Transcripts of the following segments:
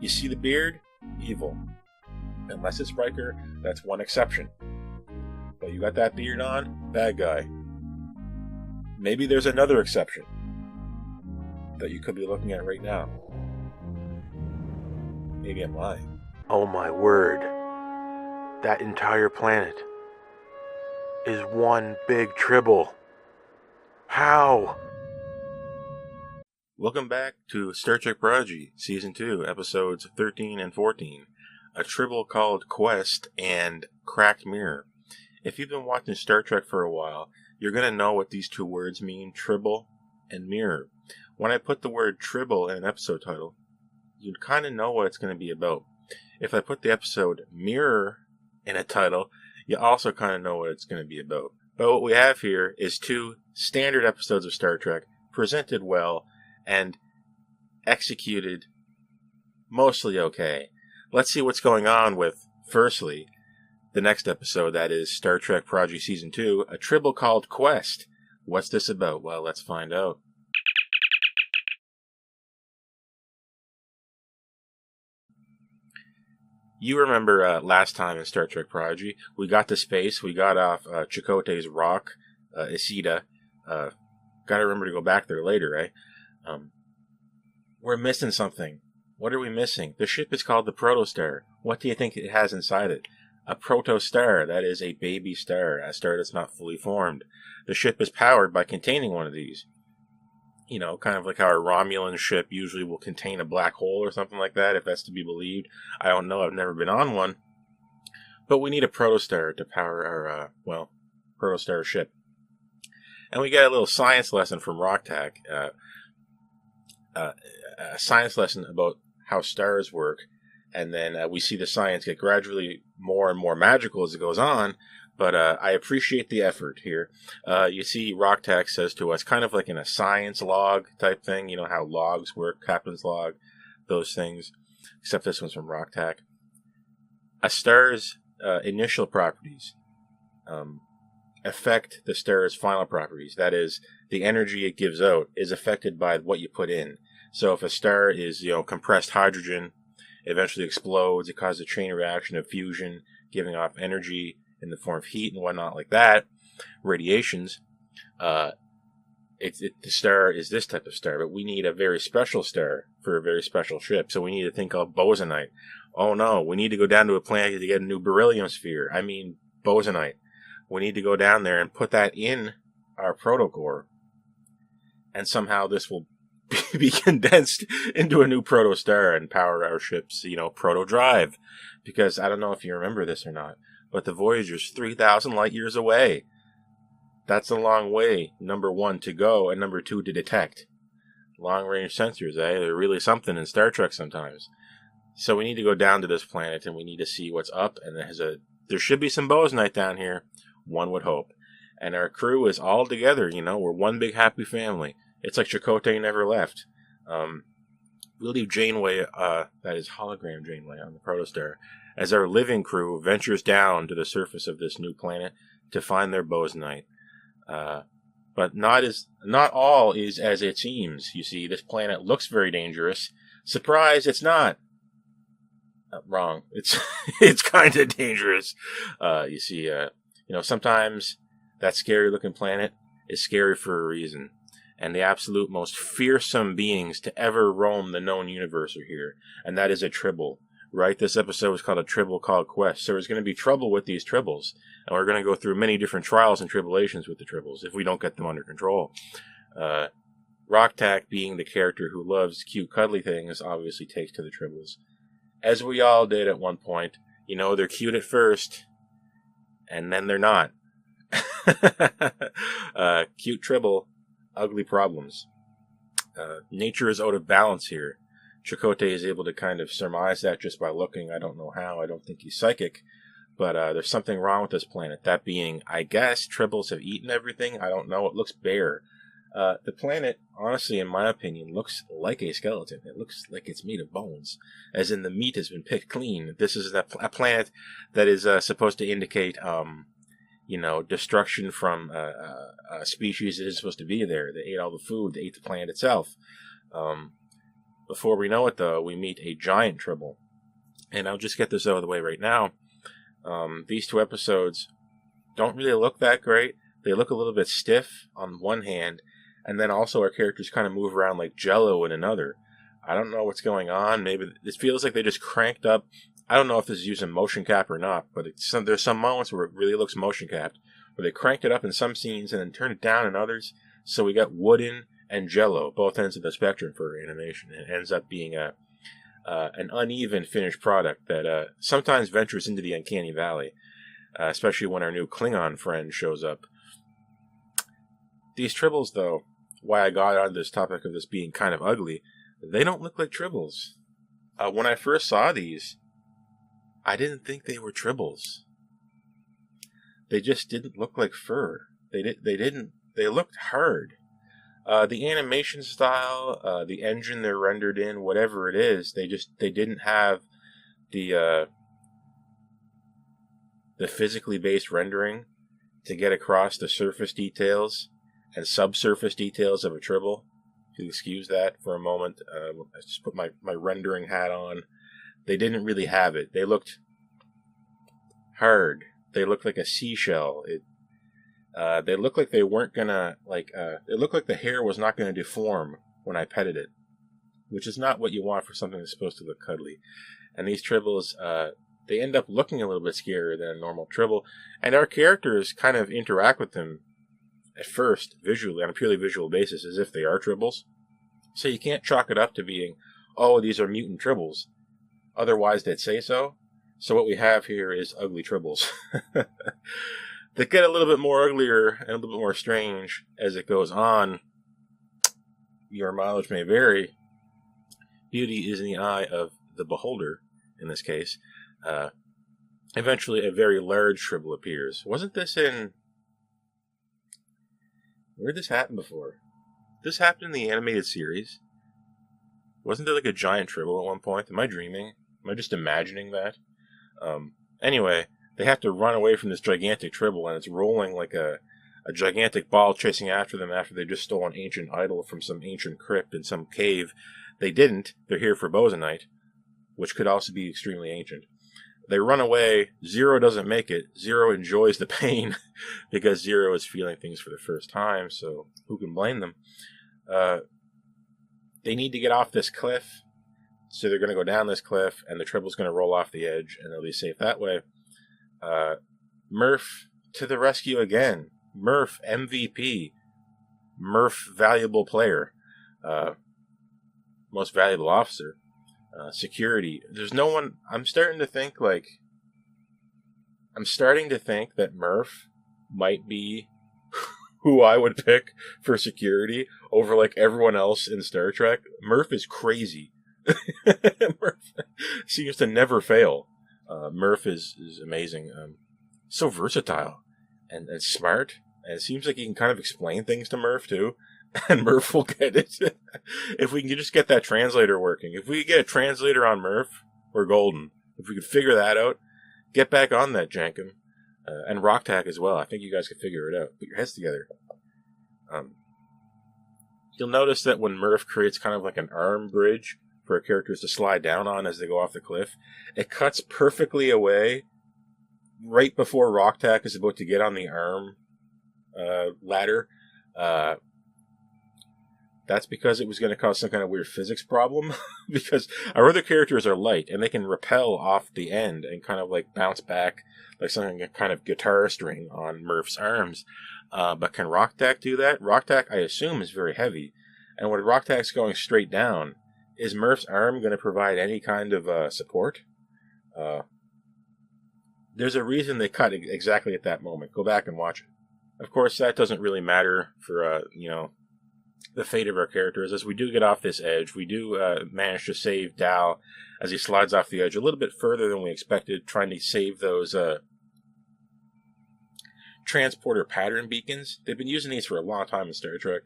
You see the beard? Evil. Unless it's Riker, that's one exception. But you got that beard on? Bad guy. Maybe there's another exception that you could be looking at right now. Maybe I'm lying. Oh my word. That entire planet is one big tribble. How? Welcome back to Star Trek Prodigy, Season 2, Episodes 13 and 14. A tribble called Quest and Cracked Mirror. If you've been watching Star Trek for a while, you're going to know what these two words mean, tribble and mirror. When I put the word tribble in an episode title, you kind of know what it's going to be about. If I put the episode mirror in a title, you also kind of know what it's going to be about. But what we have here is two standard episodes of Star Trek, presented well and executed mostly okay. Let's see what's going on with, firstly, the next episode, that is Star Trek Prodigy Season 2, A Tribble Called Quest. What's this about? Well, let's find out. You remember last time in Star Trek Prodigy, we got to space, we got off Chakotay's rock, Isida. Gotta remember to go back there later, eh? We're missing something. What are we missing? The ship is called the Protostar. What do you think it has inside it? A protostar, that is a baby star, a star that's not fully formed. The ship is powered by containing one of these. You know, kind of like how a Romulan ship usually will contain a black hole or something like that, if that's to be believed. I don't know, I've never been on one. But we need a protostar to power our, protostar ship. And we get a little science lesson from Rok-Tahk. A science lesson about how stars work. And then we see the science get gradually more and more magical as it goes on. But I appreciate the effort here. You see, Rok-Tahk says to us, kind of like in a science log type thing, you know how logs work, captain's log, those things. Except this one's from Rok-Tahk. A star's initial properties affect the star's final properties. That is, the energy it gives out is affected by what you put in. So if a star is, compressed hydrogen, eventually explodes, it causes a chain reaction of fusion, giving off energy in the form of heat and whatnot like that, radiations. The star is this type of star, but we need a very special star for a very special ship. So we need a thing called bosonite. Oh no, we need to go down to a planet to get a new beryllium sphere. I mean bosonite. We need to go down there and put that in our protocore, and somehow this will be condensed into a new protostar and power our ship's, proto-drive. Because I don't know if you remember this or not, but the Voyager's 3,000 light years away. That's a long way, number one, to go, and number two, to detect. Long-range sensors, eh? They're really something in Star Trek sometimes. So we need to go down to this planet, and we need to see what's up, and there should be some bosonite down here, one would hope. And our crew is all together, we're one big happy family. It's like Chakotay never left. We'll leave Janeway, that is hologram Janeway on the Protostar, as our living crew ventures down to the surface of this new planet to find their bosonite. But not all is as it seems. You see, this planet looks very dangerous. Surprise, it's not. Wrong. It's kind of dangerous. You see, sometimes that scary looking planet is scary for a reason. And the absolute most fearsome beings to ever roam the known universe are here. And that is a tribble, right? This episode is called A Tribble Called Quest. So there's going to be trouble with these tribbles. And we're going to go through many different trials and tribulations with the tribbles if we don't get them under control. Rok-Tahk, being the character who loves cute, cuddly things, obviously takes to the tribbles. As we all did at one point. They're cute at first, and then they're not. Cute tribble. Ugly problems. Nature is out of balance here. Chakotay is able to kind of surmise that just by looking. I don't know how. I don't think he's psychic. But there's something wrong with this planet. That being, I guess, tribbles have eaten everything. I don't know. It looks bare. The planet, honestly, in my opinion, looks like a skeleton. It looks like it's made of bones. As in, the meat has been picked clean. This is a planet that is supposed to indicate destruction from a species that is supposed to be there. They ate all the food. They ate the planet itself. Before we know it, though, we meet a giant tribble. And I'll just get this out of the way right now. These 2 episodes don't really look that great. They look a little bit stiff on one hand, and then also our characters kind of move around like jello in another. I don't know what's going on. Maybe it feels like they just cranked up. I don't know if this is using motion cap or not, but there's some moments where it really looks motion capped, where they cranked it up in some scenes and then turned it down in others. So we got wooden and jello, both ends of the spectrum for animation. It ends up being an uneven finished product that sometimes ventures into the uncanny valley, especially when our new Klingon friend shows up. These tribbles, though, why I got on this topic of this being kind of ugly, they don't look like tribbles. When I first saw these, I didn't think they were tribbles. They just didn't look like fur. They looked hard. The animation style, the engine they're rendered in, whatever it is, they didn't have the physically based rendering to get across the surface details and subsurface details of a tribble. If you excuse that for a moment, I just put my rendering hat on. They didn't really have it. They looked hard. They looked like a seashell. They looked like they weren't gonna, it looked like the hair was not gonna deform when I petted it, which is not what you want for something that's supposed to look cuddly. And these tribbles, they end up looking a little bit scarier than a normal tribble, and our characters kind of interact with them at first, visually, on a purely visual basis, as if they are tribbles. So you can't chalk it up to being, oh, these are mutant tribbles. Otherwise, they'd say so. So what we have here is ugly tribbles. They get a little bit more uglier and a little bit more strange as it goes on. Your mileage may vary. Beauty is in the eye of the beholder, in this case. Eventually, a very large tribble appears. Wasn't this in... Where did this happen before? This happened in the animated series. Wasn't there like a giant tribble at one point? Am I dreaming? Am I just imagining that? Anyway, they have to run away from this gigantic tribble, and it's rolling like a gigantic ball chasing after them after they just stole an ancient idol from some ancient crypt in some cave. They didn't. They're here for bosonite, which could also be extremely ancient. They run away. Zero doesn't make it. Zero enjoys the pain because Zero is feeling things for the first time, so who can blame them? They need to get off this cliff, so they're going to go down this cliff, and the tribble's going to roll off the edge, and they'll be safe that way. Murf to the rescue again. Murf, MVP. Murf, valuable player. Most valuable officer. Security. There's no one... I'm starting to think that Murf might be who I would pick for security over like everyone else in Star Trek. Murf is crazy. Murf seems to never fail. Murf is amazing. So versatile and smart. And it seems like you can kind of explain things to Murf too. And Murf will get it. If we can just get that translator working. If we get a translator on Murf, we're golden. If we could figure that out, get back on that, Jankom. And Rok-Tahk as well. I think you guys could figure it out. Put your heads together. You'll notice that when Murf creates kind of like an arm bridge for our characters to slide down on as they go off the cliff, it cuts perfectly away right before Rok-Tahk is about to get on the arm ladder. That's because it was going to cause some kind of weird physics problem. Because our other characters are light, and they can rappel off the end and kind of like bounce back like some kind of guitar string on Murf's arms. But can Rok-Tahk do that? Rok-Tahk, I assume, is very heavy. And when Rok-Tahk's going straight down, is Murf's arm going to provide any kind of support? There's a reason they cut exactly at that moment. Go back and watch it. Of course, that doesn't really matter for, the fate of our characters. As we do get off this edge, we do manage to save Dal as he slides off the edge a little bit further than we expected, trying to save those transporter pattern beacons. They've been using these for a long time in Star Trek.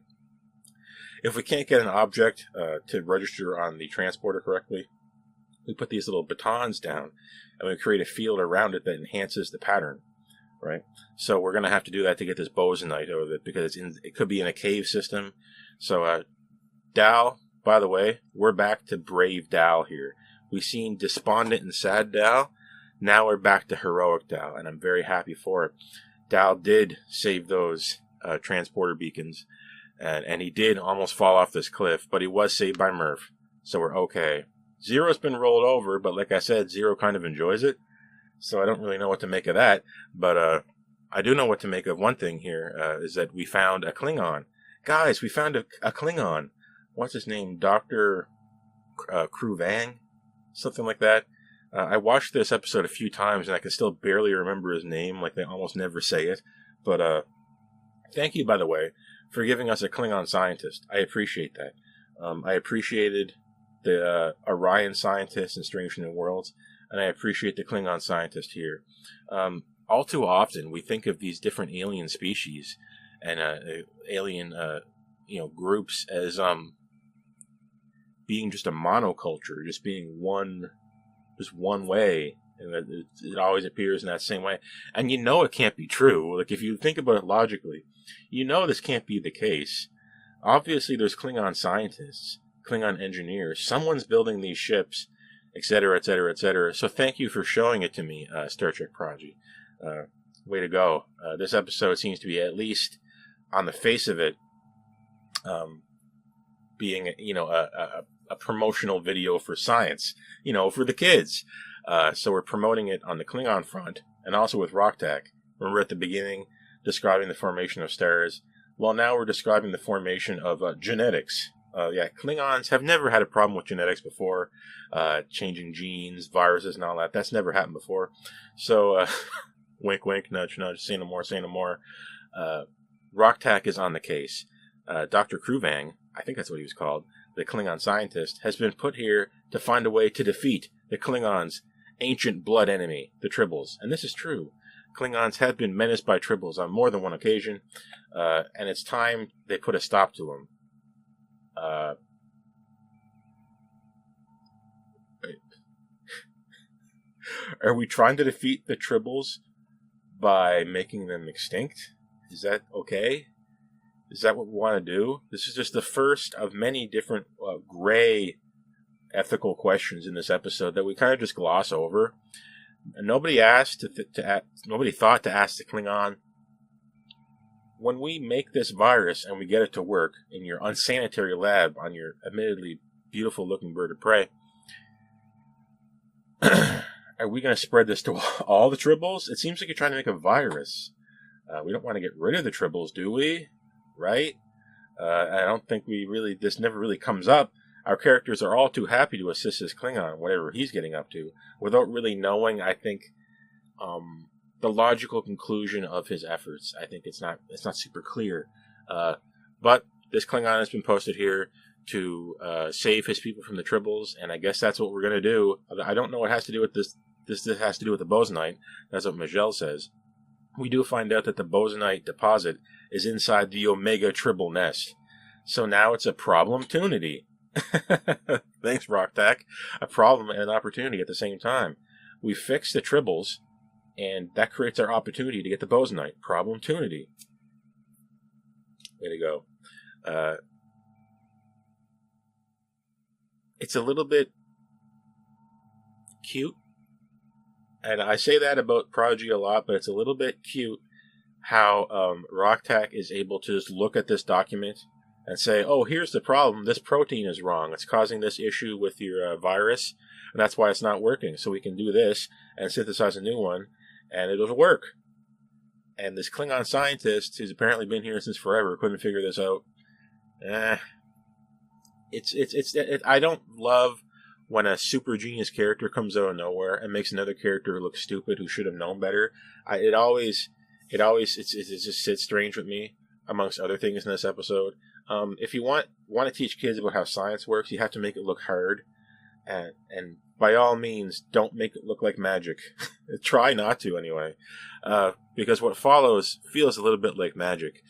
If we can't get an object to register on the transporter correctly, we put these little batons down, and we create a field around it that enhances the pattern. Right, so we're going to have to do that to get this bosonite out of it, because it could be in a cave system. So Dal, by the way, we're back to brave Dal here. We've seen despondent and sad Dal. Now we're back to heroic Dal, and I'm very happy for it. Dal did save those transporter beacons, and he did almost fall off this cliff, but he was saved by Murf, so we're okay. Zero's been rolled over, but like I said, Zero kind of enjoys it, so I don't really know what to make of that. But I do know what to make of one thing here, is that we found a Klingon. Guys, we found a Klingon. What's his name? Dr. Kruvang? Something like that. I watched this episode a few times, and I can still barely remember his name, like they almost never say it. But thank you, by the way, for giving us a Klingon scientist. I appreciate that. I appreciated the Orion scientist in Strange New Worlds, and I appreciate the Klingon scientist here. All too often, we think of these different alien species and alien groups as being just a monoculture, just being one way, and it always appears in that same way. And you know it can't be true. Like, if you think about it logically, you know this can't be the case. Obviously, there's Klingon scientists, Klingon engineers. Someone's building these ships, etc., etc., etc. So thank you for showing it to me, Star Trek Prodigy. Way to go. This episode seems to be, at least on the face of it, being a promotional video for science, for the kids. So we're promoting it on the Klingon front, and also with Rok-Tahk. Remember at the beginning, describing the formation of stars? Well, now we're describing the formation of genetics. Klingons have never had a problem with genetics before, changing genes, viruses, and all that. That's never happened before. So, wink, wink, nudge, nudge, say no more, say no more. Rok-Tahk is on the case. Dr. Kruvang, I think that's what he was called, the Klingon scientist, has been put here to find a way to defeat the Klingons' ancient blood enemy, the tribbles. And this is true. Klingons have been menaced by tribbles on more than one occasion, and it's time they put a stop to them. Are we trying to defeat the tribbles by making them extinct? Is that okay? Is that what we want to do? This is just the first of many different gray ethical questions in this episode that we kind of just gloss over. And nobody nobody thought to ask the Klingon, when we make this virus and we get it to work in your unsanitary lab on your admittedly beautiful looking bird of prey, are we going to spread this to all the tribbles? It seems like you're trying to make a virus. We don't want to get rid of the tribbles, do we? Right? I don't think this never really comes up. Our characters are all too happy to assist this Klingon, whatever he's getting up to, without really knowing, I think, the logical conclusion of his efforts. I think it's not super clear. But this Klingon has been posted here to save his people from the tribbles, and I guess that's what we're going to do. I don't know what it has to do with this. This has to do with the bosonite. That's what maj'el says. We do find out that the bosonite deposit is inside the Omega tribble nest. So now it's a problem-tunity. Thanks, Rok-Tahk. A problem and an opportunity at the same time. We fix the tribbles, and that creates our opportunity to get the bosonite. Problem-tunity. Way to go. It's a little bit cute. And I say that about Prodigy a lot, but it's a little bit cute how Rok-Tahk is able to just look at this document and say, oh, here's the problem. This protein is wrong. It's causing this issue with your virus, and that's why it's not working. So we can do this and synthesize a new one, and it'll work. And this Klingon scientist, who's apparently been here since forever, couldn't figure this out. I don't love when a super genius character comes out of nowhere and makes another character look stupid who should have known better. It just sits strange with me, amongst other things in this episode. If you want to teach kids about how science works, you have to make it look hard, and by all means, don't make it look like magic. Try not to, anyway, because what follows feels a little bit like magic.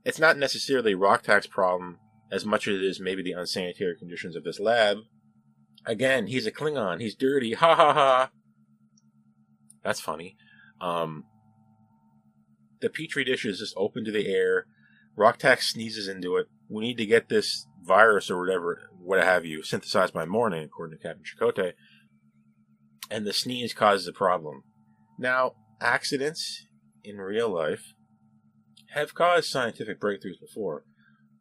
It's not necessarily Rok-Tahk's problem as much as it is maybe the unsanitary conditions of this lab. Again, he's a Klingon. He's dirty. Ha ha ha. That's funny. The petri dish is just open to the air. Rok-Tahk sneezes into it. We need to get this virus or whatever, what have you, synthesized by morning, according to Captain Chakotay. And the sneeze causes a problem. Now, accidents in real life have caused scientific breakthroughs before,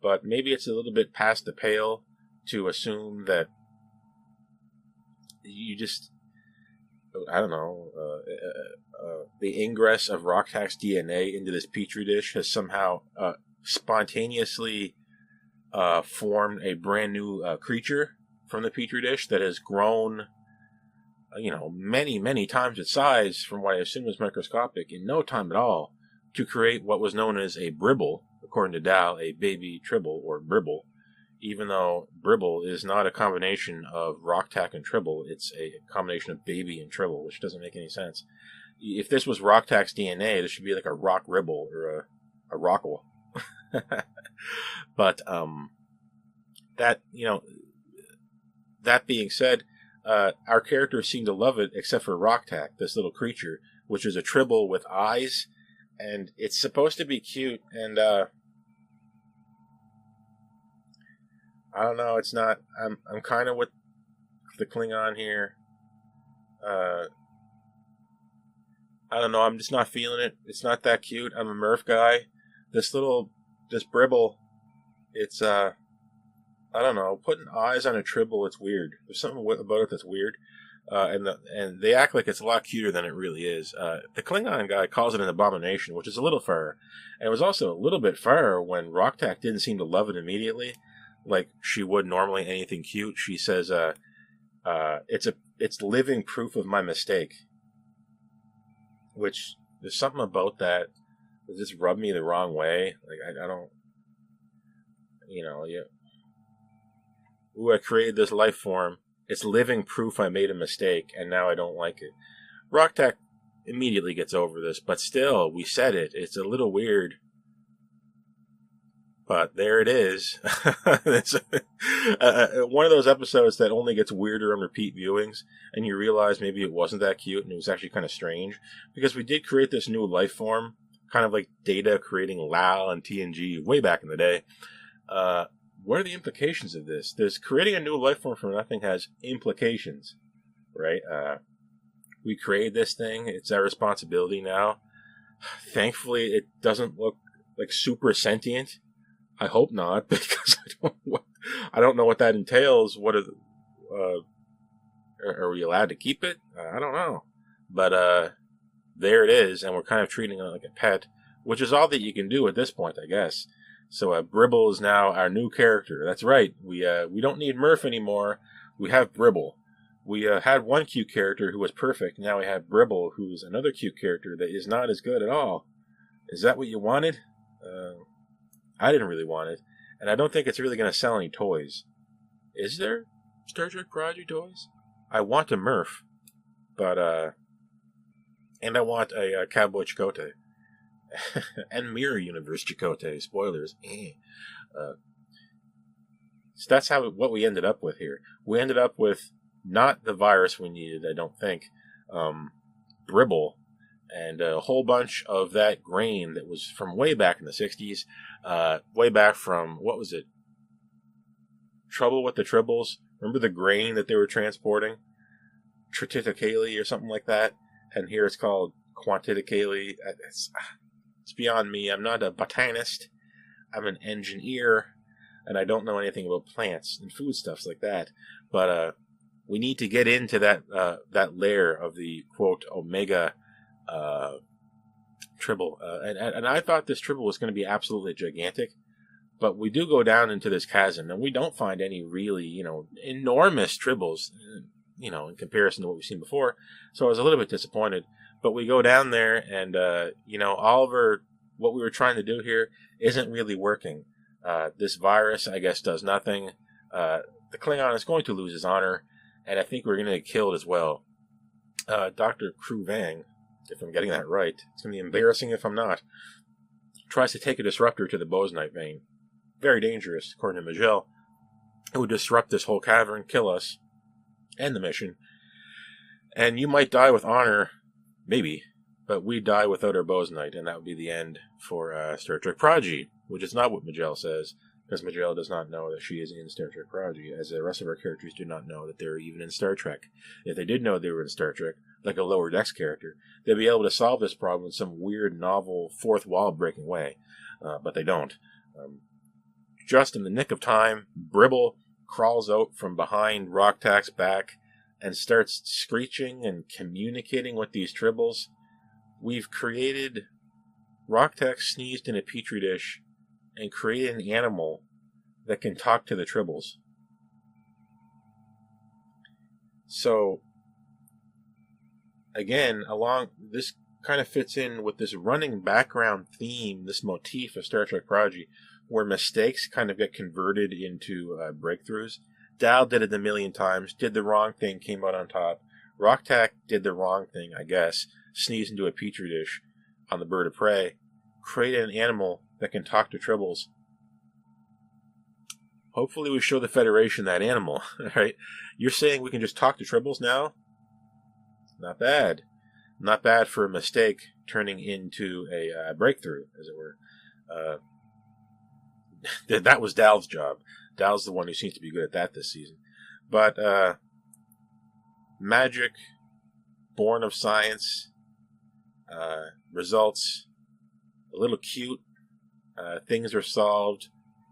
but maybe it's a little bit past the pale to assume that you just, I don't know, the ingress of Rok-Tahk's DNA into this petri dish has somehow spontaneously formed a brand new creature from the petri dish that has grown, many, many times its size from what I assume was microscopic in no time at all to create what was known as a bribble, according to Dow, a baby tribble or bribble, even though bribble is not a combination of Rok-Tahk and tribble, it's a combination of baby and tribble, which doesn't make any sense. If this was Rok-Tahk's DNA, this should be like a rock ribble or a rockle. But that being said, our characters seem to love it, except for Rok-Tahk, this little creature, which is a tribble with eyes, and it's supposed to be cute. And I don't know. It's not. I'm kind of with the Klingon here. I don't know. I'm just not feeling it. It's not that cute. I'm a Murf guy. This bribble. It's I don't know. Putting eyes on a tribble, it's weird. There's something about it that's weird. And they act like it's a lot cuter than it really is. The Klingon guy calls it an abomination, which is a little far. And it was also a little bit far when Rok-Tahk didn't seem to love it immediately, like she would normally anything cute. She says, it's living proof of my mistake. Which, there's something about that just rubbed me the wrong way. Like, I don't, ooh, I created this life form. It's living proof I made a mistake, and now I don't like it. Rok-Tahk immediately gets over this, but still, we said it. It's a little weird. But there it is. It's one of those episodes that only gets weirder on repeat viewings, and you realize maybe it wasn't that cute, and it was actually kind of strange, because we did create this new life form, kind of like Data creating Lal and TNG way back in the day. What are the implications of this? There's creating a new life form from nothing has implications, right? We created this thing. It's our responsibility now. Thankfully, it doesn't look like super sentient. I hope not, because I don't know what that entails. Are we allowed to keep it? I don't know. But there it is, and we're kind of treating it like a pet, which is all that you can do at this point, I guess. So Bribble is now our new character. That's right. We don't need Murf anymore. We have Bribble. We had one cute character who was perfect. Now we have Bribble, who's another cute character that is not as good at all. Is that what you wanted? I didn't really want it. And I don't think it's really going to sell any toys. Is there Star Trek Prodigy toys? I want a Murf. But, and I want a Cowboy Chakotay. And Mirror Universe Chakotay. Spoilers. So that's what we ended up with here. We ended up with not the virus we needed, I don't think. Bribble. And a whole bunch of that grain that was from way back in the 60s. Way back from, what was it? Trouble with the Tribbles. Remember the grain that they were transporting? Triticale or something like that. And here it's called Quantiticale. It's beyond me. I'm not a botanist. I'm an engineer. And I don't know anything about plants and foodstuffs like that. But we need to get into that layer of the, quote, omega tribble. And I thought this tribble was going to be absolutely gigantic. But we do go down into this chasm, and we don't find any really, enormous tribbles, in comparison to what we've seen before. So I was a little bit disappointed. But we go down there, and, all of what we were trying to do here isn't really working. This virus, I guess, does nothing. The Klingon is going to lose his honor, and I think we're going to get killed as well. Dr. Kruvang, if I'm getting that right, it's going to be embarrassing if I'm not, tries to take a disruptor to the bosonite vein. Very dangerous, according to maj'el. It would disrupt this whole cavern, kill us, end the mission. And you might die with honor, maybe, but we die without our bosonite, and that would be the end for Star Trek Prodigy, which is not what maj'el says, because maj'el does not know that she is in Star Trek Prodigy, as the rest of our characters do not know that they're even in Star Trek. If they did know they were in Star Trek, like a Lower Decks character, they'd be able to solve this problem in some weird, novel, fourth wall breaking way. But they don't. Just in the nick of time, Bribble crawls out from behind Rok-Tahk's back and starts screeching and communicating with these tribbles. We've created... Rok-Tahk sneezed in a petri dish and created an animal that can talk to the tribbles. So, again, this kind of fits in with this running background theme, this motif of Star Trek Prodigy, where mistakes kind of get converted into breakthroughs. Dal did it a million times, did the wrong thing, came out on top. Rok-Tahk did the wrong thing, I guess, sneezed into a petri dish on the bird of prey, created an animal that can talk to tribbles. Hopefully we show the Federation that animal, right? You're saying we can just talk to tribbles now? Not bad. Not bad for a mistake turning into a breakthrough, as it were. That was Dal's job. Dal's the one who seems to be good at that this season. But magic, born of science, results a little cute. Things are solved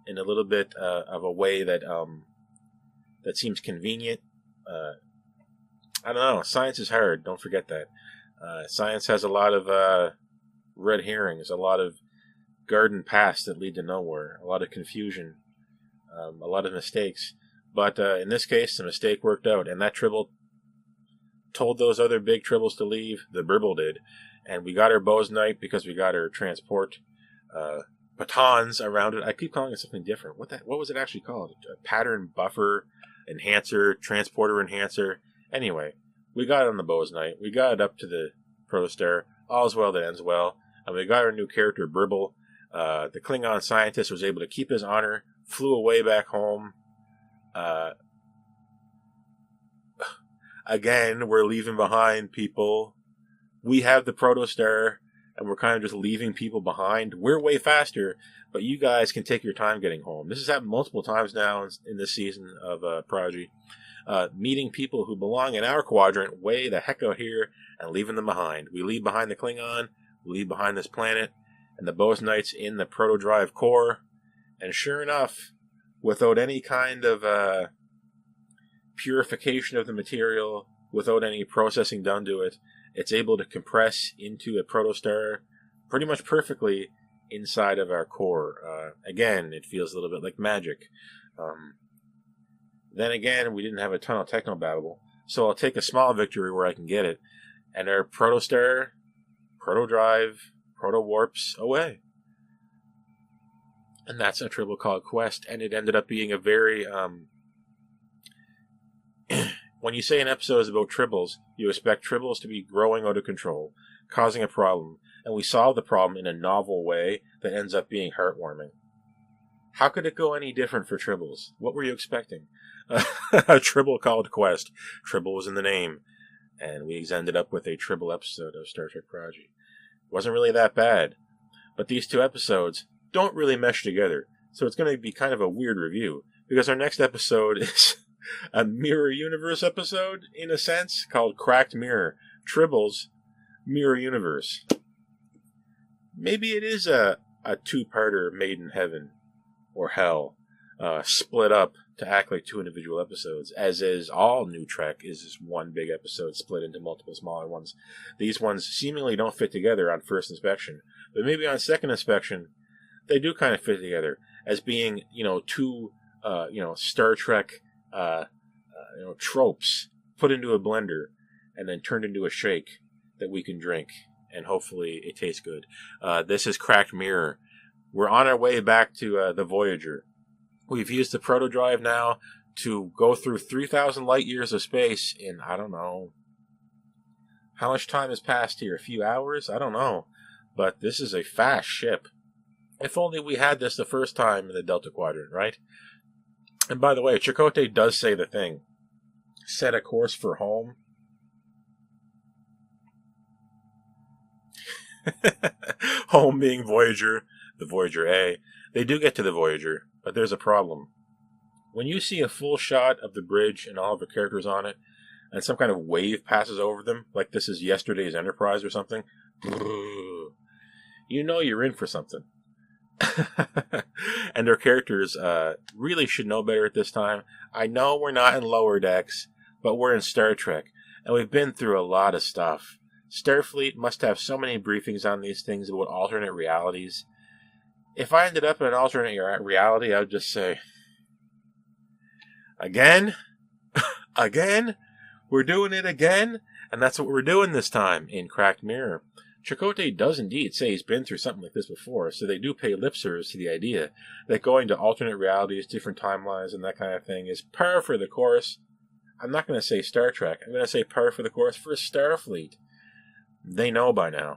in a little bit of a way that that seems convenient. I don't know. Science is hard. Don't forget that. Science has a lot of red herrings, a lot of garden paths that lead to nowhere, a lot of confusion, a lot of mistakes. But in this case, the mistake worked out, and that tribble told those other big tribbles to leave. The Bribble did. And we got our bosonite because we got our transport batons around it. I keep calling it something different. What was it actually called? A pattern buffer enhancer, transporter enhancer. Anyway, we got it on the bosonite. We got it up to the Protostar. All's well that ends well. And we got our new character, Bribble. The Klingon scientist was able to keep his honor, flew away back home. Again, we're leaving behind people. We have the Protostar, and we're kind of just leaving people behind. We're way faster, but you guys can take your time getting home. This has happened multiple times now in this season of Prodigy. Meeting people who belong in our quadrant way the heck out here and leaving them behind. We leave behind the Klingon, we leave behind this planet, and the bosonites in the proto-drive core. And sure enough, without any kind of purification of the material, without any processing done to it, it's able to compress into a Protostar pretty much perfectly inside of our core. Again, it feels a little bit like magic. Then again, we didn't have a ton of technobabble, so I'll take a small victory where I can get it, and our Protostar, proto-drive, proto-warps away. And that's a tribble called Quest, and it ended up being a very... When you say an episode is about tribbles, you expect tribbles to be growing out of control, causing a problem, and we solve the problem in a novel way that ends up being heartwarming. How could it go any different for tribbles? What were you expecting? A tribble called Quest. Tribble was in the name. And we ended up with a tribble episode of Star Trek Prodigy. Wasn't really that bad. But these two episodes don't really mesh together. So it's going to be kind of a weird review. Because our next episode is a Mirror Universe episode, in a sense, called Cracked Mirror. Tribbles, Mirror Universe. Maybe it is a two-parter made in heaven or hell, split up to act like two individual episodes, as is all new Trek, is this one big episode split into multiple smaller ones. These ones seemingly don't fit together on first inspection, but maybe on second inspection, they do kind of fit together as being, two, Star Trek, tropes put into a blender and then turned into a shake that we can drink, and hopefully it tastes good. This is Cracked Mirror. We're on our way back to the Voyager. We've used the proto-drive now to go through 3,000 light years of space in, I don't know, how much time has passed here? A few hours? I don't know. But this is a fast ship. If only we had this the first time in the Delta Quadrant, right? And by the way, Chakotay does say the thing. Set a course for home. Home being Voyager. the Voyager A. They do get to the Voyager, but there's a problem. When you see a full shot of the bridge and all of the characters on it, and some kind of wave passes over them, like this is yesterday's Enterprise or something, you know you're in for something. And their characters really should know better at this time. I know we're not in Lower Decks, but we're in Star Trek, and we've been through a lot of stuff. Starfleet must have so many briefings on these things about alternate realities. If I ended up in an alternate reality, I would just say, again? Again? We're doing it again? And that's what we're doing this time in Cracked Mirror. Chakotay does indeed say he's been through something like this before, so they do pay lip service to the idea that going to alternate realities, different timelines, and that kind of thing is par for the course. I'm not going to say Star Trek. I'm going to say par for the course for Starfleet. They know by now.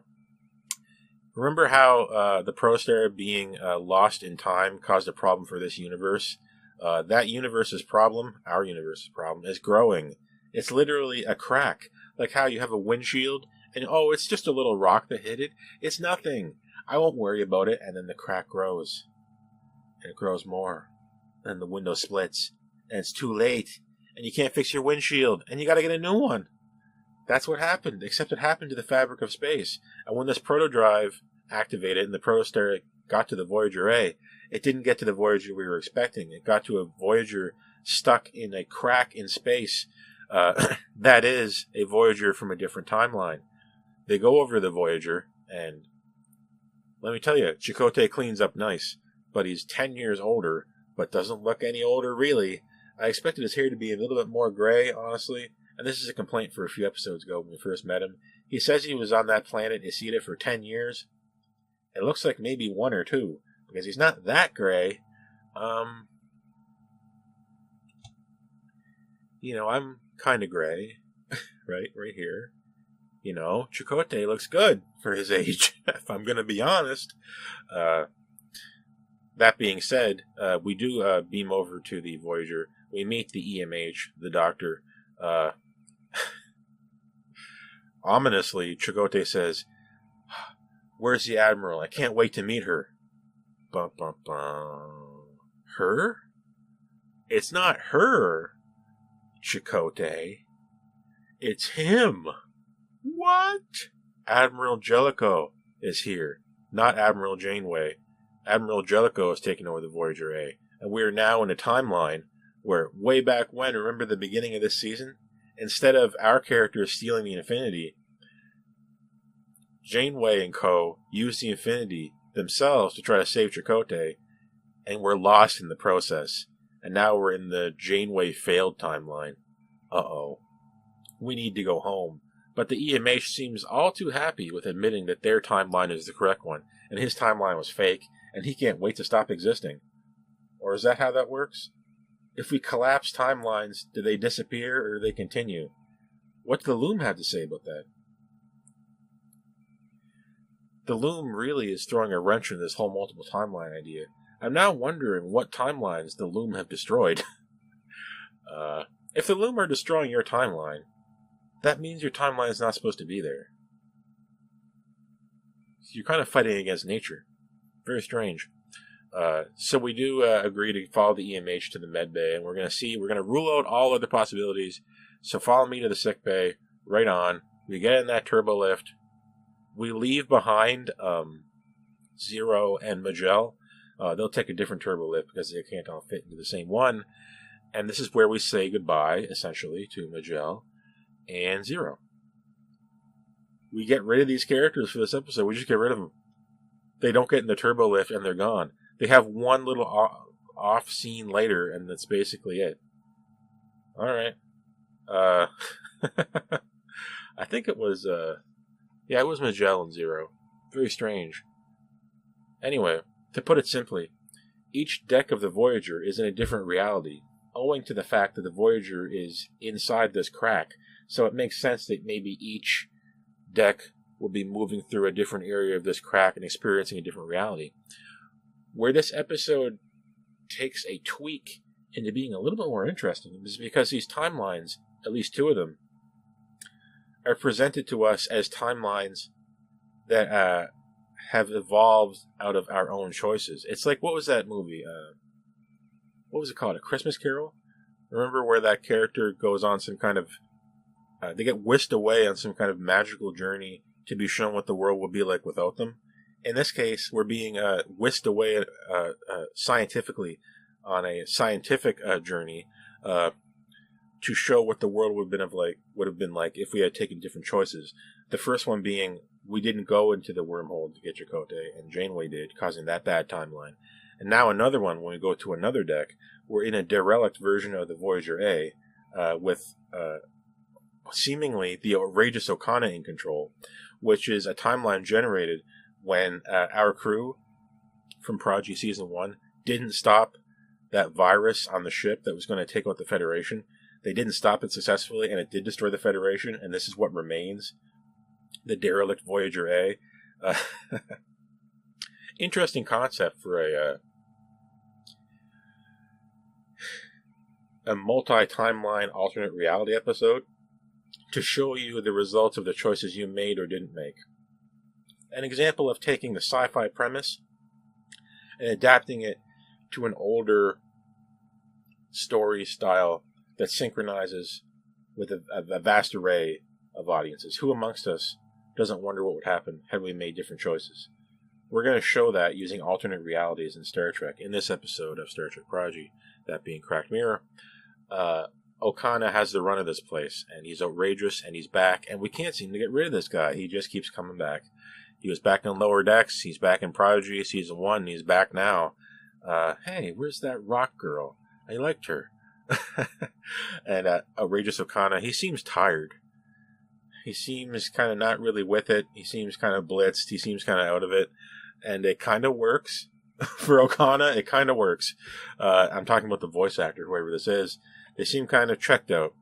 Remember how the Protostar being lost in time caused a problem for this universe? That universe's problem, our universe's problem, is growing. It's literally a crack. Like how you have a windshield, and oh, it's just a little rock that hit it. It's nothing. I won't worry about it, and then the crack grows. And it grows more. And the window splits. And it's too late. And you can't fix your windshield, and you gotta get a new one. That's what happened, except it happened to the fabric of space. And when this proto-drive activated and the Protostar got to the Voyager A, it didn't get to the Voyager we were expecting. It got to a Voyager stuck in a crack in space. That is a Voyager from a different timeline. They go over the Voyager, and let me tell you, Chakotay cleans up nice, but he's 10 years older, but doesn't look any older, really. I expected his hair to be a little bit more gray, honestly, and this is a complaint for a few episodes ago when we first met him. He says he was on that planet, Isida, for 10 years. It looks like maybe 1 or 2, because he's not that gray. I'm kind of gray, right here. Chakotay looks good for his age, if I'm going to be honest. That being said, we do beam over to the Voyager. We meet the EMH, the doctor. Ominously, Chakotay says, "Where's the Admiral? I can't wait to meet her." Bum, bum, bum. Her? It's not her, Chakotay. It's him. What? Admiral Jellicoe is here, not Admiral Janeway. Admiral Jellicoe is taking over the Voyager A, and we are now in a timeline where, way back when, remember the beginning of this season? Instead of our characters stealing the Infinity, Janeway and co. used the Infinity themselves to try to save Chakotay, and we're lost in the process. And now we're in the Janeway failed timeline. Uh-oh. We need to go home. But the EMH seems all too happy with admitting that their timeline is the correct one, and his timeline was fake, and he can't wait to stop existing. Or is that how that works? If we collapse timelines, do they disappear or do they continue? What does the Loom have to say about that? The Loom really is throwing a wrench in this whole multiple timeline idea. I'm now wondering what timelines the Loom have destroyed. If the Loom are destroying your timeline, that means your timeline is not supposed to be there. You're kind of fighting against nature. Very strange. So we do agree to follow the EMH to the med bay, and we're going to rule out all other possibilities. So follow me to the sick bay, right on. We get in that turbo lift. We leave behind Zero and maj'el. They'll take a different turbo lift because they can't all fit into the same one. And this is where we say goodbye, essentially, to maj'el and Zero. We get rid of these characters for this episode. We just get rid of them. They don't get in the turbo lift and they're gone. They have one little off scene later, and that's basically it. Alright. I think it was, it was maj'el and Zero. Very strange. Anyway, to put it simply, each deck of the Voyager is in a different reality, owing to the fact that the Voyager is inside this crack. So it makes sense that maybe each deck will be moving through a different area of this crack and experiencing a different reality. Where this episode takes a tweak into being a little bit more interesting is because these timelines, at least 2 of them, are presented to us as timelines that have evolved out of our own choices. It's like, what was that movie? What was it called? A Christmas Carol? Remember where that character goes on some kind of... they get whisked away on some kind of magical journey to be shown what the world would be like without them. In this case, we're being whisked away scientifically on a scientific journey to show what the world would have been like if we had taken different choices. The first one being we didn't go into the wormhole to get Chakotay, and Janeway did, causing that bad timeline. And now another one, when we go to another deck, we're in a derelict version of the Voyager A with seemingly the outrageous Okana in control, which is a timeline generated when our crew from Prodigy Season 1 didn't stop that virus on the ship that was going to take out the Federation. They didn't stop it successfully, and it did destroy the Federation, and this is what remains. The derelict Voyager A. Interesting concept for a multi-timeline alternate reality episode to show you the results of the choices you made or didn't make. An example of taking the sci-fi premise and adapting it to an older story style that synchronizes with a vast array of audiences. Who amongst us doesn't wonder what would happen had we made different choices? We're going to show that using alternate realities in Star Trek in this episode of Star Trek Prodigy, that being Cracked Mirror. Okana has the run of this place, and he's outrageous, and he's back, and we can't seem to get rid of this guy. He just keeps coming back. He was back in Lower Decks, he's back in Prodigy Season 1, and he's back now. Hey, where's that rock girl? I liked her. And outrageous Okana, he seems tired. He seems kind of not really with it. He seems kind of blitzed. He seems kind of out of it. And it kind of works. For Okana, it kind of works. I'm talking about the voice actor, whoever this is. They seem kind of checked out,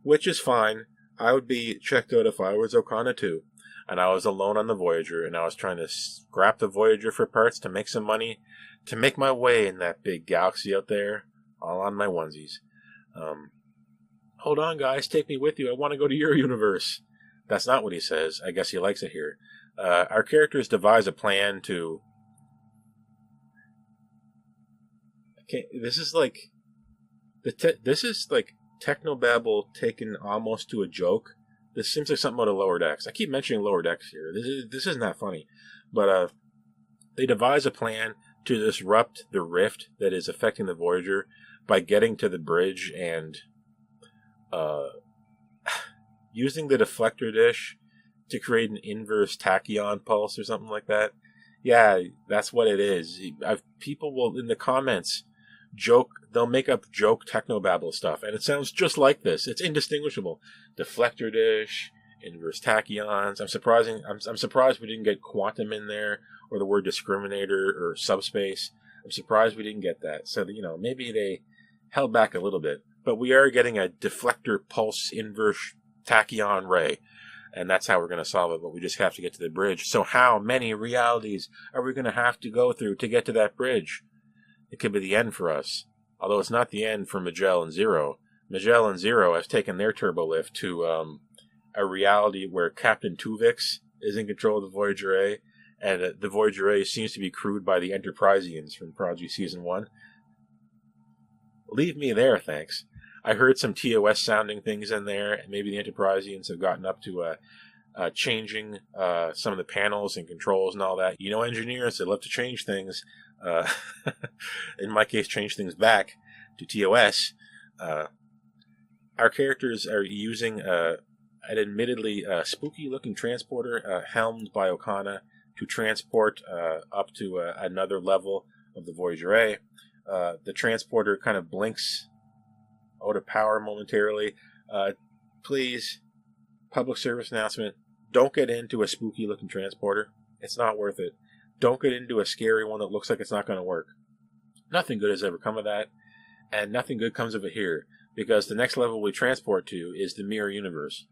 which is fine. I would be checked out if I was Okana too. And I was alone on the Voyager, and I was trying to scrap the Voyager for parts to make some money, to make my way in that big galaxy out there, all on my onesies. Hold on, guys, take me with you. I want to go to your universe. That's not what he says. I guess he likes it here. Our characters devise a plan to... This is like technobabble taken almost to a joke. This seems like something out of Lower Decks. I keep mentioning Lower Decks here. This is not funny. But they devise a plan to disrupt the rift that is affecting the Voyager by getting to the bridge and using the deflector dish to create an inverse tachyon pulse or something like that. Yeah, that's what it is. People will, in the comments, joke. They'll make up joke technobabble stuff, and it sounds just like this. It's indistinguishable. Deflector dish, inverse tachyons. I'm surprised we didn't get quantum in there, or the word discriminator, or subspace. I'm surprised we didn't get that. So, maybe they held back a little bit. But we are getting a deflector pulse inverse tachyon ray, and that's how we're going to solve it. But we just have to get to the bridge. So how many realities are we going to have to go through to get to that bridge? It could be the end for us. Although it's not the end for maj'el and Zero. maj'el and Zero have taken their turbo lift to a reality where Captain Tuvix is in control of the Voyager A, and the Voyager A seems to be crewed by the Enterprisians from Prodigy Season 1. Leave me there, thanks. I heard some TOS sounding things in there, and maybe the Enterprisians have gotten up to changing some of the panels and controls and all that. Engineers, they love to change things. In my case, change things back to TOS. Our characters are using an admittedly spooky-looking transporter helmed by Okana to transport up to another level of the Voyager A. The transporter kind of blinks out of power momentarily. Please, public service announcement, don't get into a spooky-looking transporter. It's not worth it. Don't get into a scary one that looks like it's not going to work. Nothing good has ever come of that, and nothing good comes of it here, because the next level we transport to is the mirror universe.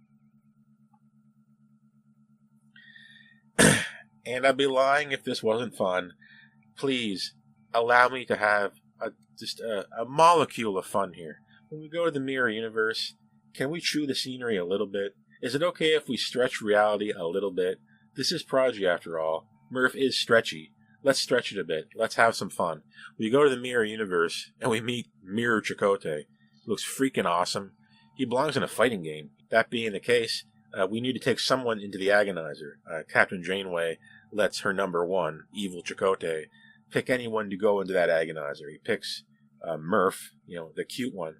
And I'd be lying if this wasn't fun. Please, allow me to have just a molecule of fun here. When we go to the mirror universe, can we chew the scenery a little bit? Is it okay if we stretch reality a little bit? This is Prodigy, after all. Murf is stretchy. Let's stretch it a bit. Let's have some fun. We go to the mirror universe, and we meet Mirror Chakotay. He looks freaking awesome. He belongs in a fighting game. That being the case, we need to take someone into the Agonizer. Captain Janeway lets her number one, evil Chakotay, pick anyone to go into that Agonizer. He picks Murf, the cute one.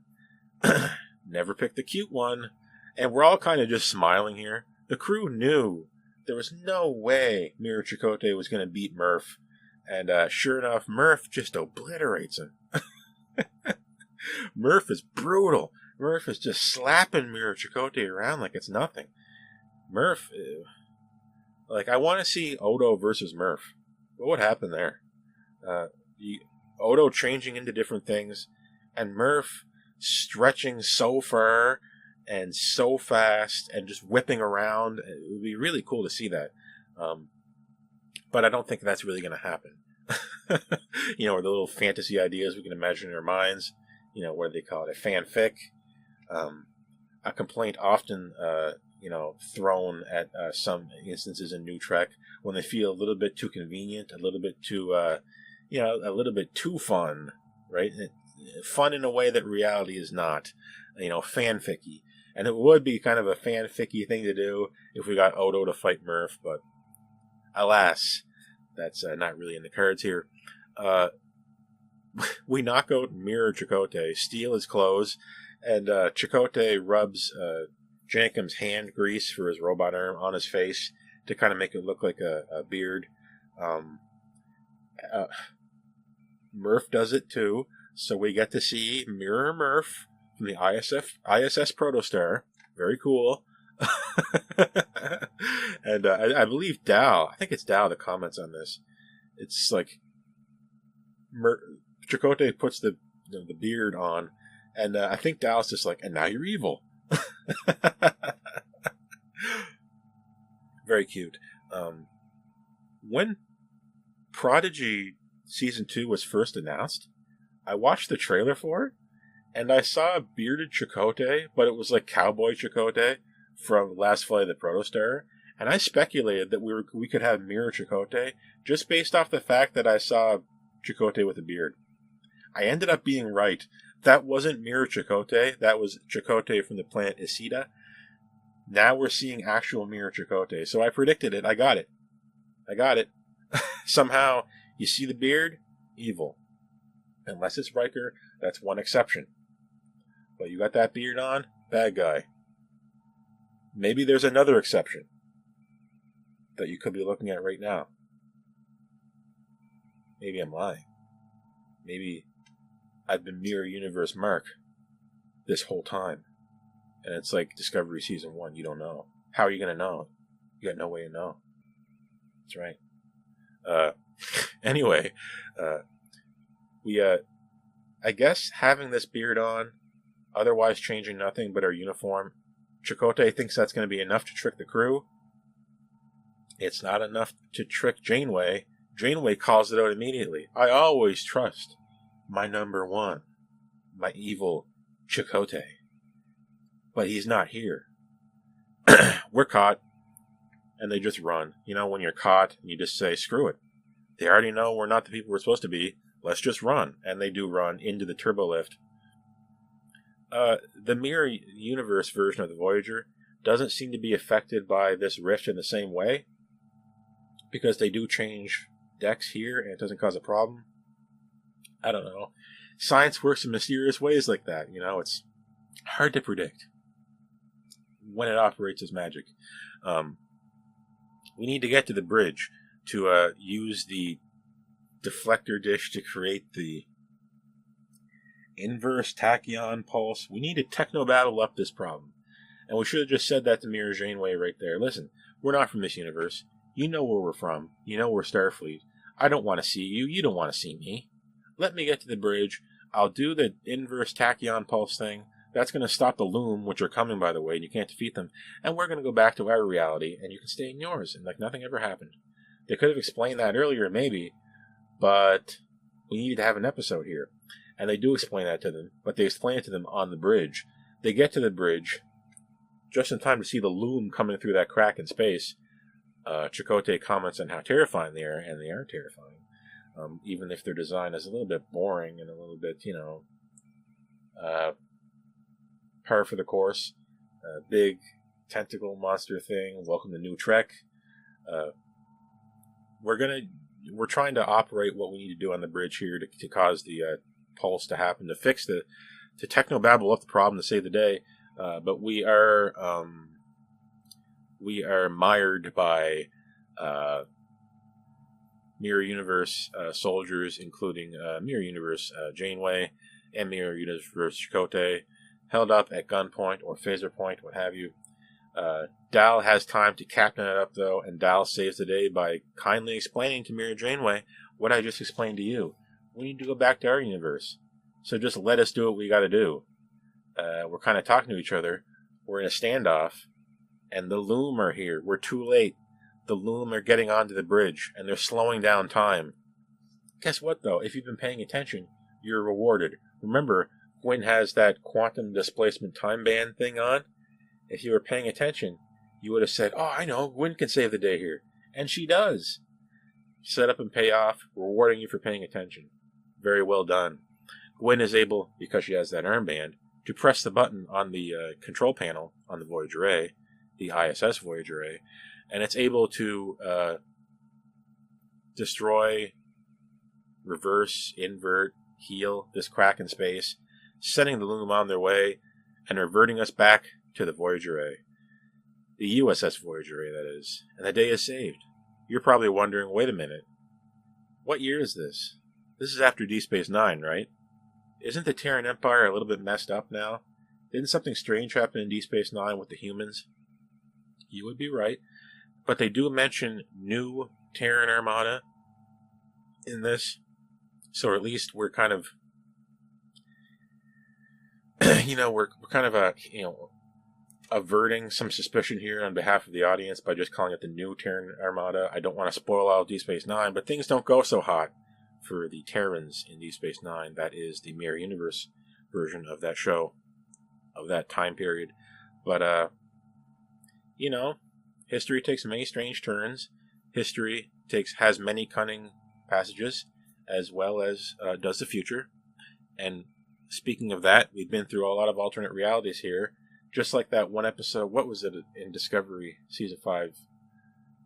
Never picked the cute one. And we're all kind of just smiling here. The crew knew there was no way Mirror Chakotay was going to beat Murf. And sure enough, Murf just obliterates him. Murf is brutal. Murf is just slapping Mirror Chakotay around like it's nothing. Murf, I want to see Odo versus Murf. What would happen there? Odo changing into different things, and Murf stretching so far and so fast and just whipping around. It would be really cool to see that. But I don't think that's really going to happen. Or the little fantasy ideas we can imagine in our minds. What do they call it? A fanfic. A complaint often, thrown at some instances in New Trek when they feel a little bit too convenient, a little bit too, a little bit too fun, right? Fun in a way that reality is not, fanficky. And it would be kind of a fanficky thing to do if we got Odo to fight Murf, but alas, that's not really in the cards here. We knock out Mirror Chakotay, steal his clothes, and Chakotay rubs Jankom's hand grease for his robot arm on his face to kind of make it look like a beard. Murf does it too, so we get to see Mirror Murf from the ISS Protostar. Very cool. And I believe Dow, I think it's Dow that comments on this. It's like Chakotay puts the beard on, and I think Dow's just like, and now you're evil. Very cute. When Prodigy Season 2 was first announced, I watched the trailer for it, and I saw a bearded Chakotay, but it was like Cowboy Chakotay from Last Flight of the Protostar, and I speculated that we could have Mirror Chakotay just based off the fact that I saw Chakotay with a beard. I ended up being right. That wasn't Mirror Chakotay. That was Chakotay from the planet Isida. Now we're seeing actual Mirror Chakotay. So I predicted it. I got it. Somehow, you see the beard? Evil. Unless it's Riker, that's one exception. But you got that beard on? Bad guy. Maybe there's another exception that you could be looking at right now. Maybe I'm lying. Maybe I've been Mirror Universe Mark this whole time. And it's like Discovery Season 1. You don't know. How are you going to know? You got no way to know. That's right. Anyway, I guess having this beard on, otherwise changing nothing but our uniform, Chakotay thinks that's going to be enough to trick the crew. It's not enough to trick Janeway. Janeway calls it out immediately. I always trust my number one, my evil Chakotay. But he's not here. We're caught. And they just run. When you're caught, you just say, screw it. They already know we're not the people we're supposed to be. Let's just run. And they do run into the turbo lift. The Mirror Universe version of the Voyager doesn't seem to be affected by this rift in the same way. Because they do change decks here, and it doesn't cause a problem. I don't know. Science works in mysterious ways like that. It's hard to predict when it operates as magic. We need to get to the bridge to use the deflector dish to create the inverse tachyon pulse. We need to techno-battle up this problem. And we should have just said that to Mirror Janeway right there. Listen, we're not from this universe. You know where we're from. You know we're Starfleet. I don't want to see you. You don't want to see me. Let me get to the bridge. I'll do the inverse tachyon pulse thing. That's going to stop the loom, which are coming, by the way, and you can't defeat them. And we're going to go back to our reality, and you can stay in yours, and like nothing ever happened. They could have explained that earlier, maybe, but we needed to have an episode here. And they do explain that to them, but they explain it to them on the bridge. They get to the bridge just in time to see the loom coming through that crack in space. Chakotay comments on how terrifying they are, and they are terrifying. Even if their design is a little bit boring and a little bit, par for the course. Big tentacle monster thing. Welcome to New Trek. We're trying to operate what we need to do on the bridge here to cause the pulse to happen, to fix to technobabble up the problem to save the day. But we are mired by Mirror Universe soldiers, including Mirror Universe Janeway and Mirror Universe Chakotay, held up at gunpoint or phaser point, what have you. Dal has time to captain it up, though, and Dal saves the day by kindly explaining to Mirror Janeway what I just explained to you. We need to go back to our universe, so just let us do what we got to do. We're kind of talking to each other. We're in a standoff, and the Loom are here. We're too late. The Loom are getting onto the bridge, and they're slowing down time. Guess what, though? If you've been paying attention, you're rewarded. Remember, Gwyn has that quantum displacement time band thing on. If you were paying attention, you would have said, oh, I know, Gwyn can save the day here. And she does. Set up and pay off, rewarding you for paying attention. Very well done. Gwyn is able, because she has that armband, to press the button on the control panel on the Voyager A, the ISS Voyager A, and it's able to destroy, reverse, invert, heal this crack in space, sending the Loom on their way, and reverting us back to the Voyager A. The U.S.S. Voyager A, that is. And the day is saved. You're probably wondering, wait a minute, what year is this? This is after Deep Space Nine, right? Isn't the Terran Empire a little bit messed up now? Didn't something strange happen in Deep Space Nine with the humans? You would be right. But they do mention new Terran Armada in this. So at least we're kind of, we're kind of, averting some suspicion here on behalf of the audience by just calling it the new Terran Armada. I don't want to spoil all of Deep Space Nine, but things don't go so hot for the Terrans in Deep Space Nine. That is the Mirror Universe version of that show, of that time period. But, history takes many strange turns. History has many cunning passages, as well as does the future. And speaking of that, we've been through a lot of alternate realities here. Just like that one episode, what was it in Discovery, Season 5?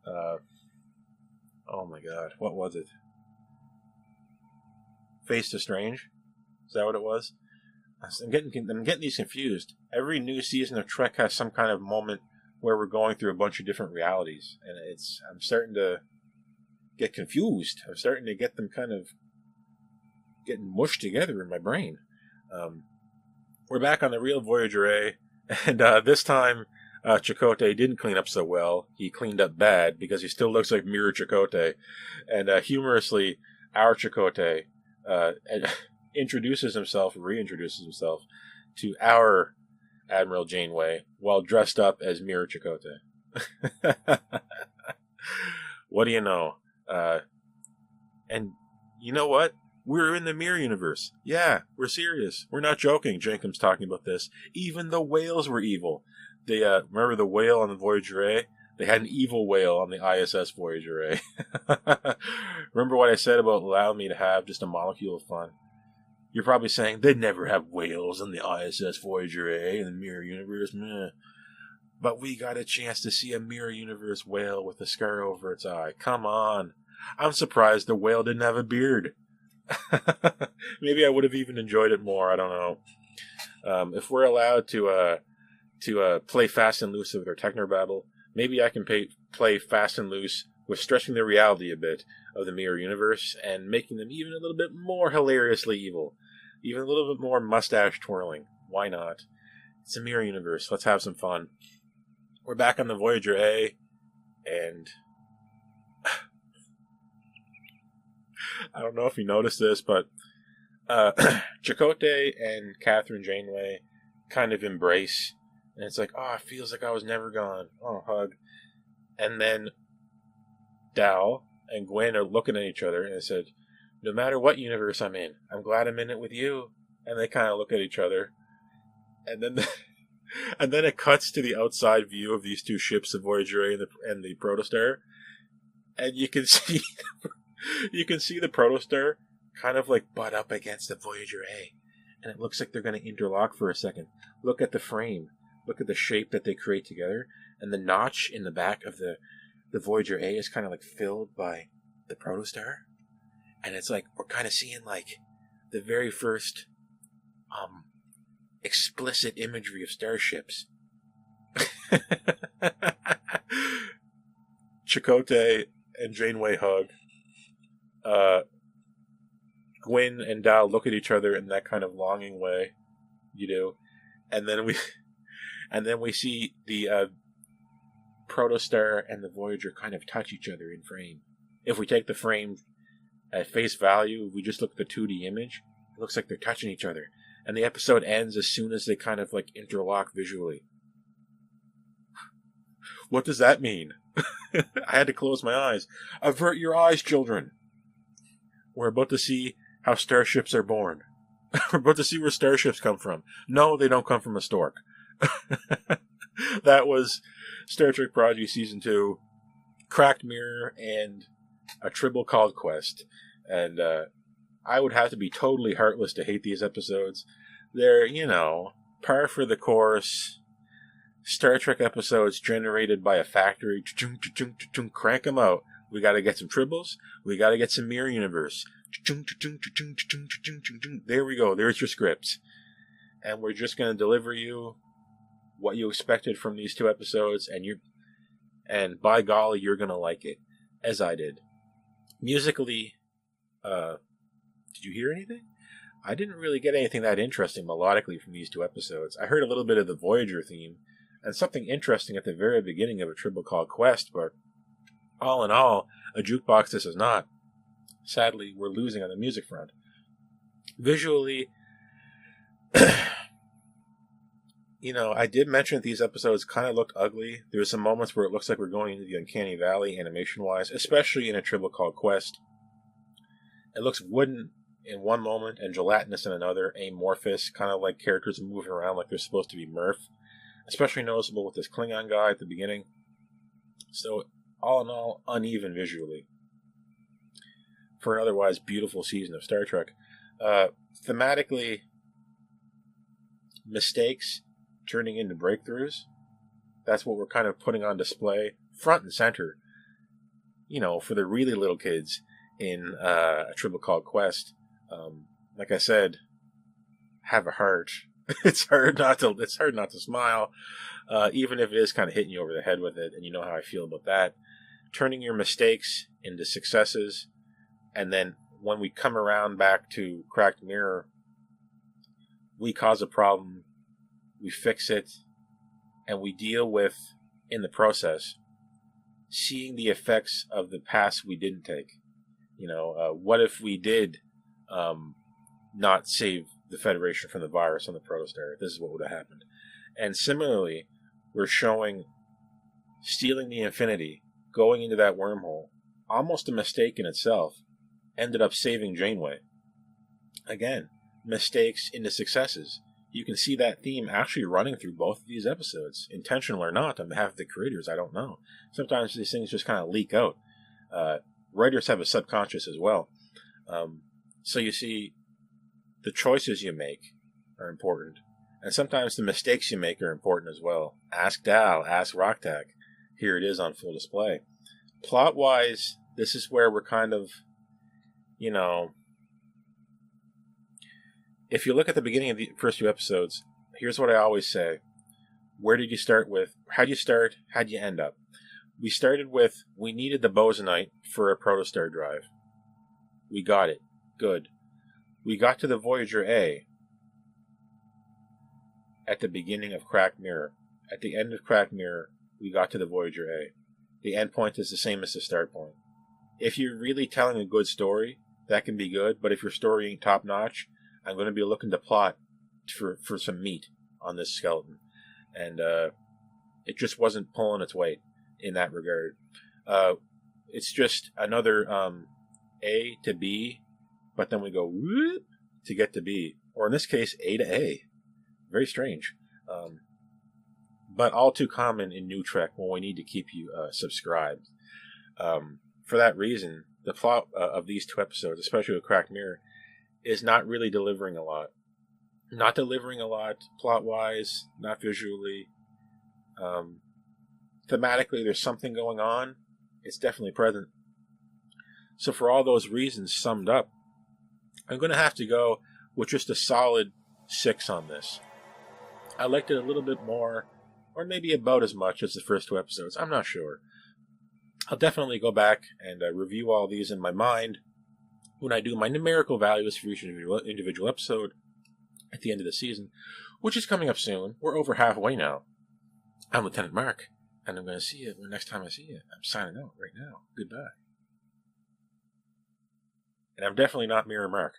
Oh my god, what was it? Face to Strange? Is that what it was? I'm getting these confused. Every new season of Trek has some kind of moment where we're going through a bunch of different realities. And I'm starting to get confused. I'm starting to get them kind of getting mushed together in my brain. We're back on the real Voyager A. And this time, Chakotay didn't clean up so well. He cleaned up bad because he still looks like Mirror Chakotay. And humorously, our Chakotay reintroduces himself to our Admiral Janeway while dressed up as Mirror Chakotay. What do you know? And you know what? We're in the Mirror Universe. Yeah, we're serious. We're not joking. Jankom's talking about this. Even the whales were evil. They remember the whale on the Voyager A? They had an evil whale on the ISS Voyager A. Remember what I said about allowing me to have just a molecule of fun? You're probably saying, they'd never have whales on the ISS Voyager A in the Mirror Universe. Meh. But we got a chance to see a Mirror Universe whale with a scar over its eye. Come on. I'm surprised the whale didn't have a beard. Maybe I would have even enjoyed it more. I don't know. If we're allowed to play fast and loose with our technobabble, maybe I can play fast and loose with stretching the reality a bit of the Mirror Universe and making them even a little bit more hilariously evil, even a little bit more mustache twirling. Why not? It's a Mirror Universe. Let's have some fun. We're back on the Voyager A, and I don't know if you noticed this, but Chakotay and Catherine Janeway kind of embrace, and it's like, oh, it feels like I was never gone. Oh, hug. And then Dal and Gwyn are looking at each other, and it said, no matter what universe I'm in, I'm glad I'm in it with you. And they kind of look at each other, and then And then it cuts to the outside view of these two ships, the Voyager A and the Protostar, and you can see the Protostar kind of like butt up against the Voyager A, and it looks like they're going to interlock for a second. Look at the frame, look at the shape that they create together, and the notch in the back of the Voyager A is kind of like filled by the Protostar, and it's like we're kind of seeing like the very first explicit imagery of starships. Chakotay and Janeway hug. Gwyn and Dal look at each other in that kind of longing way, you do, and then we see the Protostar and the Voyager kind of touch each other in frame. If we take the frame at face value, if we just look at the 2D image, it looks like they're touching each other. And the episode ends as soon as they kind of like interlock visually. What does that mean? I had to close my eyes. Avert your eyes, children. We're about to see how starships are born. We're about to see where starships come from. No, they don't come from a stork. That was Star Trek Prodigy Season 2, Cracked Mirror, and a tribble called Quest. And I would have to be totally heartless to hate these episodes. They're, par for the course Star Trek episodes generated by a factory. Crank them out. We got to get some tribbles. We got to get some mirror universe. There we go. There's your scripts. And we're just going to deliver you what you expected from these two episodes, and by golly, you're going to like it, as I did. Musically, did you hear anything? I didn't really get anything that interesting melodically from these two episodes. I heard a little bit of the Voyager theme, and something interesting at the very beginning of a tribble called Quest, but all in all, a jukebox this is not. Sadly, we're losing on the music front. Visually, I did mention that these episodes kind of look ugly. There's some moments where it looks like we're going into the Uncanny Valley animation-wise, especially in a tribble called Quest. It looks wooden in one moment and gelatinous in another, amorphous, kind of like characters moving around like they're supposed to be Murf. Especially noticeable with this Klingon guy at the beginning. So, all in all, uneven visually for an otherwise beautiful season of Star Trek. Thematically, mistakes turning into breakthroughs. That's what we're kind of putting on display, front and center, for the really little kids in a tribble called Quest. Like I said, have a heart. It's hard not to smile, even if it is kind of hitting you over the head with it, and you know how I feel about that. Turning your mistakes into successes, and then when we come around back to Cracked Mirror, we cause a problem, we fix it, and we deal with, in the process, seeing the effects of the paths we didn't take. What if we did not save the Federation from the virus on the Protostar? This is what would have happened. And similarly, we're showing stealing the Infinity, going into that wormhole, almost a mistake in itself, ended up saving Janeway. Again, mistakes into successes. You can see that theme actually running through both of these episodes, intentional or not, on behalf of the creators, I don't know. Sometimes these things just kind of leak out. Writers have a subconscious as well. So you see, the choices you make are important. And sometimes the mistakes you make are important as well. Ask Dal, ask Rok-Tahk. Here it is on full display. Plot-wise, this is where we're kind of, if you look at the beginning of the first few episodes, here's what I always say. Where did you start with? How'd you start? How'd you end up? We started with, we needed the bosonite for a Protostar drive. We got it. Good. We got to the Voyager A at the beginning of Cracked Mirror. At the end of Cracked Mirror, we got to the Voyager A. The end point is the same as the start point. If you're really telling a good story, that can be good, but if your story ain't top-notch, I'm going to be looking to plot for some meat on this skeleton. And it just wasn't pulling its weight in that regard. It's just another A to B, but then we go whoop to get to B. Or in this case, A to A. Very strange. but all too common in new Trek when we need to keep you subscribed. For that reason, the plot of these 2 episodes, especially with Cracked Mirror, is not really delivering a lot. Not delivering a lot plot-wise, not visually. Thematically, there's something going on. It's definitely present. So for all those reasons summed up, I'm going to have to go with just a solid 6 on this. I liked it a little bit more, or maybe about as much as the first 2 episodes. I'm not sure. I'll definitely go back and review all these in my mind when I do my numerical values for each individual episode at the end of the season, which is coming up soon. We're over halfway now. I'm Lieutenant Mark, and I'm going to see you the next time I see you. I'm signing out right now. Goodbye. And I'm definitely not Mirror Mark.